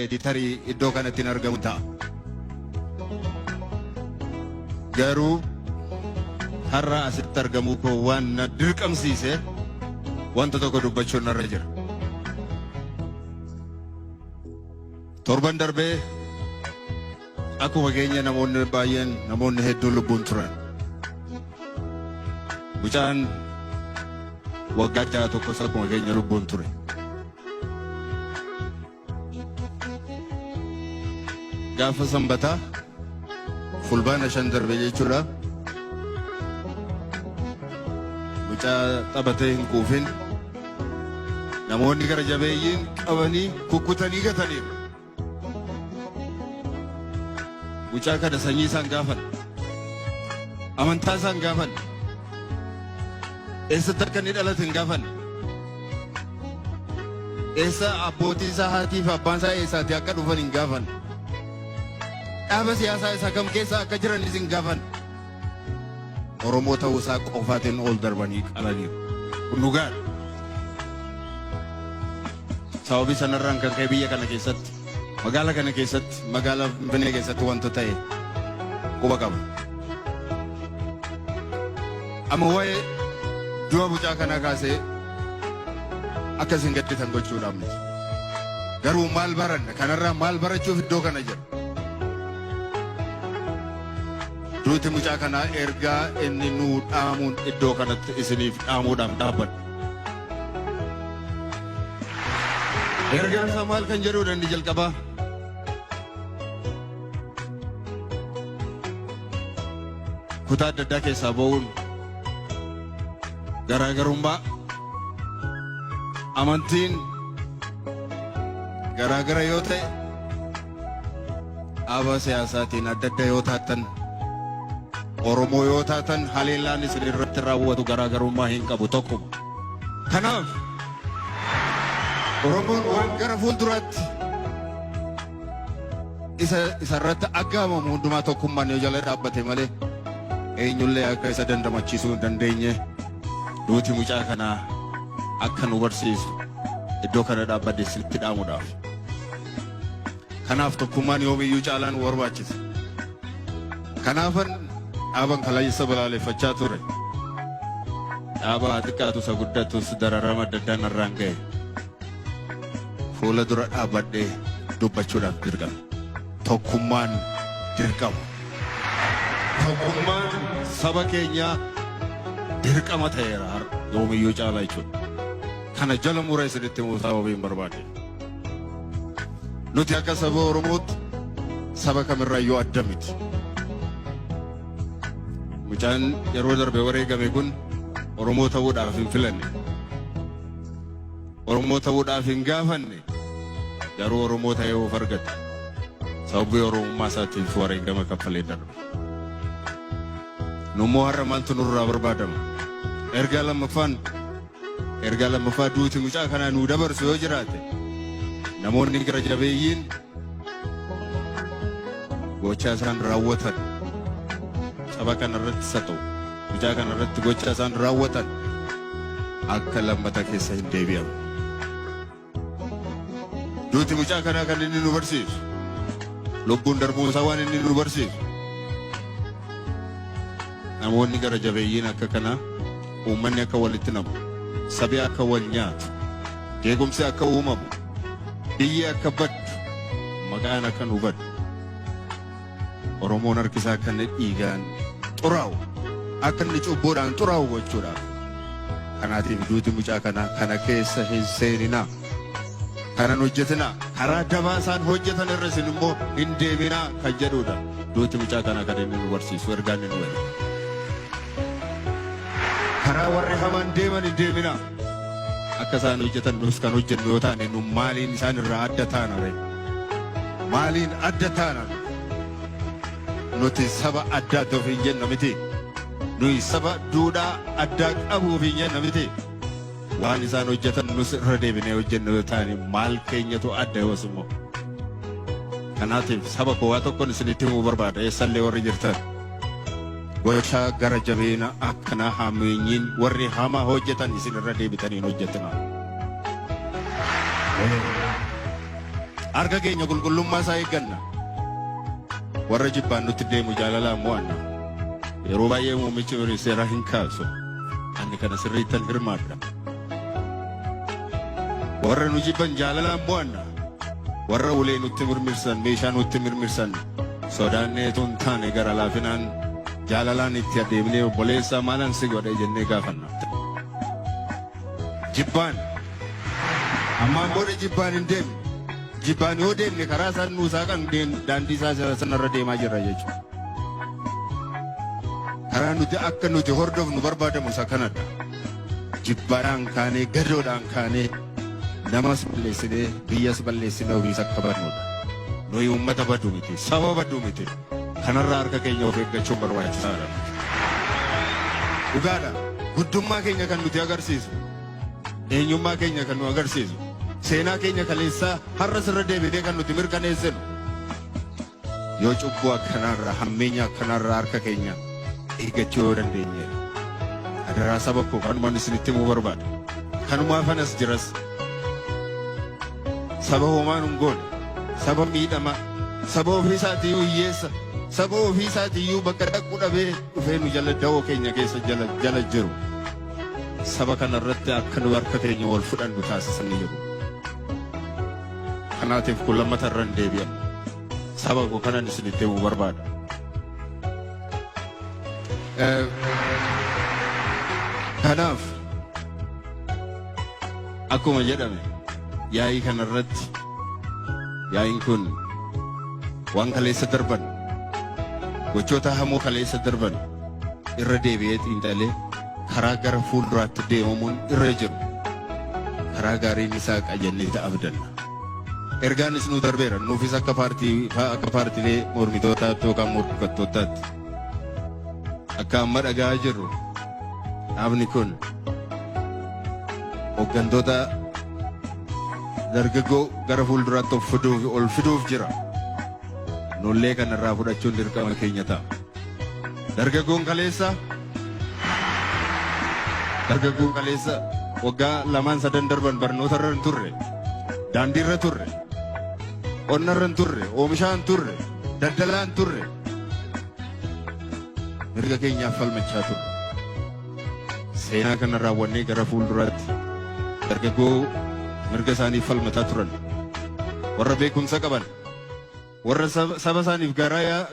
editarii iddoo kanatti argamu ta'a. Garuu har'a asitti argamuu koo waan na dirqamsiise wanta tokko dubbachuun narra jira. Torban darbee akkuma keenya namoonni baay'een namoonni hedduun lubbuun turan. Mucaan waggaa 6 akkuma keenya lubbuun ture. Gaafa sanbataa fulbaana 5 darbee jechuudha. Mucaa taphatee hin quufin namoonni gara jabeeyyiin qabanii kukkutanii gataniiru. Mucaa kana sanyii isaan gaafan, amantaa isaan gaafan, eessatti akka inni dhalate hin gaafan, eessa abbootii isaa haatii fi abbaan isaa eessaatti akka dhufan hin gaafan, dhaaba siyaasaa isaa kam keessa akka jiranis hin gaafan. Oromoo ta'uu isaa qofaatiin ol darbanii qalaniiru. Kun dhugaadha. Sababii sanarraan kan ka'e biyya kana keessatti, magaalaa kana keessatti, magaalaa Finfinnee keessatti wanta ta'e quba qaba. Amma waa'ee du'a mucaa kanaa kaasee akkasiin gadditan gochuudhaaf miti. Garuu maal baranna? Kanarraa maal barachuuf iddoo kana jira? Duuti mucaa kanaa ergaa inni nuu dhaamuun iddoo kanatti isiniif dhaamuudhaaf dhaabbadha. Ergaan isaa maal kan jedhudha inni jalqabaa? Kutaa adda addaa keessaa ba'uun garaagarummaa amantiin garaagara yoo ta'e dhaaba siyaasaatiin adda adda yoo taatan Oromoo yoo taatan haleellaan isin irratti raawwatu garaagarummaa hin qabu tokkuma. Kanaaf Oromoon waan gara fuulduraatti isa irratti aggaamamu hundumaa tokkummaan yoo jala dhaabbate malee eenyullee akka isa dandamachiisuu hin dandeenye duuti mucaa kanaa akka nu barsiisu iddoo kana dhaabbadde isinitti dhaamuudhaaf. Kanaaf tokkummaan yoomiyyuu caalaan nu barbaachisa. Kanaafan dhaaban kalaayisa balaaleffachaa ture. Dhaaba xiqqaatu isa guddatus dararama adda addaan irraan ga'e. Fuula dura dhaabbadhee dubbachuudhaaf dirqama. Tokkummaan dirqama. Tokkummaan saba keenyaa dirqama ta'eera yoomiyyuu caalaa jechuudha. Kana jala mura isinitti himuu sababiin barbaade. Nuti akka saba Oromootti saba kamirraayyuu adda miti. Mucaan yeroo darbe wareegame kun Oromoo ta'uudhaaf hin filanne. Oromoo ta'uudhaaf hin gaafanne. Garuu Oromoo ta'ee of argate. Sababii Oromummaa isaatiif wareegama kaffalee darbe. Nummoo har'a maaltu nurraa barbaadama? Ergaa lammaffaa duuti mucaa kanaa nuu dabarsu yoo jiraate namoonni gara jabeeyyiin gochaa isaan raawwatan saba kanarratti isa ta'u mucaa kanarratti gochaa isaan raawwatan akka lammata keessa hin deebi'amu. Duuti mucaa kanaa kan inni nu barsiisu lubbuun darbuun isaa waan inni nu barsiisu namoonni gara jabeeyyiin akka kanaa uummanni akka walitti namu sabi akka wal nyaatu jeequmsi akka uumamu biyyi akka baddu maqaan akka nu baddu Oromoon harkisaa akka inni dhiigaan xuraa'u akka inni cubbuudhaan xuraa'u gochuudhaaf. Kanaatiif duuti mucaa kanaa kana keessa hin seeninaa. Kanan hojjetinaa karaa dabaa isaan hojjetan irra isin immoo hin deeminaa kan jedhudha. Duuti mucaa kanaa kan inni nu barsiisu ergaan inni nu wali. Karaa warri hamaan deeman hin deeminaa. Akka isaan hojjetan nus kan hojjennu yoo taane nu maaliin isaan irraa adda taana ree? Maaliin adda taana? Nuti saba addaa ta'uuf hin jenna miti. Nuyi saba duudhaa addaa qabuuf hin jenna miti. Waan isaan hojjetan nus irra deebinee hojjennu yoo taane maal keenyatu adda yoos immoo. Kanaatiif saba koo waa tokkoon isinitti himuu barbaada eessallee warri jirtan. Gochaa gara jabeena akkanaa hameenyiin warri hamaa hojjetan isin irra deebitaniin hojjetina. Harka keenya qulqullummaa isaa eegganna. Warra jibbaan nutti deemu jaalalaan mo'anna. Yeroo baay'ee muummichi ministeeraa hin kaasu. Ani kana sirriittan hirmaadha. Warra nu jibban jaalalaan mo'anna. Warra ulee nutti mirmirsan, meeshaa nutti mirmirsan, sodaannee tun taane gara laafinaan jaalalaan itti adeemnee obboleessaa maalan si godhe jennee gaafanna. Jibbaan ammaan booda jibbaan hin deemne. Jibbaan yoo deemne karaa isaan nuusaa kan daandii isaa sanarra deemaa jirra jechuudha. Karaa nuti akka nuti hordofnu barbaadamu isa kanadha. Jibbaadhaan kaanee gadoodhaan kaanee namas balleessinee biyyas balleessinee ofiis akka badnudha. Nuyi uummata baddu miti, saba baddu miti. Kanarraa harka keenya of eeggachuun barbaachisaadha. Dhugaadha. Guddummaa keenya kan nuti agarsiisu, eenyummaa keenya kan nu agarsiisu, seenaa keenya kaleessaa har'a sirra deebinee kan nuti mirkaneessinu. Yoo cubbuu akkanarraa, hammeenya akkanarraa harka keenya eeggachuu yoo dandeenye, adaraa saba koo kanumaan isinitti himuu barbaada. Kanumaafan as jiras saba homaan hin goone, saba miidhama, saba ofiisaatiyyuu hiyyeessa, saba ofiisaatiyyuu bakka dhaquu dhabee dhufee nu jala dawoo keenya keessa jala jiru. Saba kanarratti akka nu harka keenya wal fudhannu taasisanii jiru. Kanaatiif kun lammata irra hin deebi'an. Saba koo kanan isinitti himuu barbaada. Kanaaf akkuma jedhame yaa'ii kanarratti yaa'iin kun waan kaleessa darban gochoota hamoo kaleessa darban irra deebi'ee xiinxalee karaa gara fuulduraatti deemamuun irra jiru karaa gaariin isaa qajannee abdanna. Ergaanis nu darbeera nuufis akka paartiilee mormitootaatti yookaan morkattootaatti akka amma dhagaa jirru dhaabni kun hooggantoota dargaggoo gara fuulduraatti ol fiduuf jira. Nullee kanarraa fudhachuun dirqama keenya ta'a. Dargaggoon kaleessa waggaa 2-3 darban barnoota irra hin turre, daandii irra turre, qonna irra hin turre, oomishaa hin turre, daldalaa hin turre. Mirga keenyaaf falmachaa turre. Seenaa kana raawwannee gara fuulduraatti dargaggoo mirga isaaniif falmataa turan, warra beekumsa qaban, warra saba isaaniif garaa